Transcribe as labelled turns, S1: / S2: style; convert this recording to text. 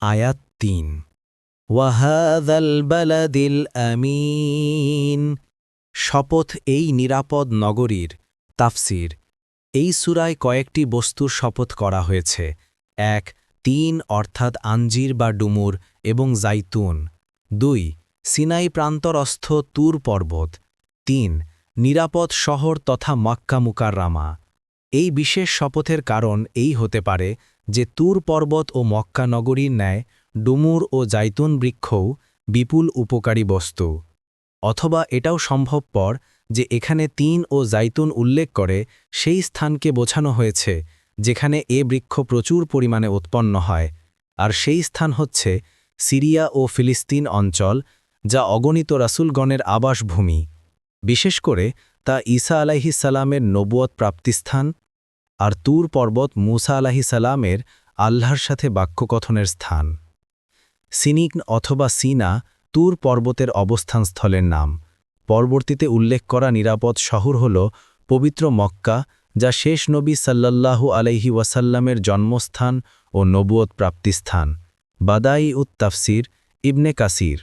S1: আয়াত ৩ ওয়াহাযাল বালাদিল আমিন। শপথ এই নিরাপদ নগরীর। তাফসির। এই সূরায় কয়েকটি বস্তুর শপথ করা হয়েছে। ১ ৩ অর্থাৎ আঞ্জির বা ডুমুর এবং জাইতুন। ২ সিনাই প্রান্তরস্থ তুর পর্বত। ৩ নিরাপদ শহর তথা মক্কা মুকাররামা। এই বিশেষ শপথের কারণ এই হতে পারে যে তুর পর্বত ও মক্কা নগরীর ন্যায় ডুমুর ও জাইতুন বৃক্ষও বিপুল উপকারী বস্তু। অথবা এটাও সম্ভবপর যে এখানে ৩ ও জাইতুন উল্লেখ করে সেই স্থানকে বোঝানো হয়েছে যেখানে এ বৃক্ষ প্রচুর পরিমাণে উৎপন্ন হয়, আর সেই স্থান হচ্ছে সিরিয়া ও ফিলিস্তিন অঞ্চল, যা অগণিত রাসূলগণের আবাসভূমি। বিশেষ করে তা ঈসা আলাইহিসসালামের নবুয়ত প্রাপ্তিস্থান, আর তুর পর্বত মূসা আলাইহিসসালামের আল্লাহর সাথে বাক্যকথনের স্থান। সিনিক অথবা সিনা তুর পর্বতের অবস্থানস্থলের নাম। পরবর্তীতে উল্লেখ করা নিরাপদ শহর হল পবিত্র মক্কা, যা শেষ নবী সাল্লাল্লাহু আলাইহি ওয়াসাল্লামের জন্মস্থান ও নবুয়ত প্রাপ্তিস্থান। বাদাই উত তাফসির, ইবনে কাসির।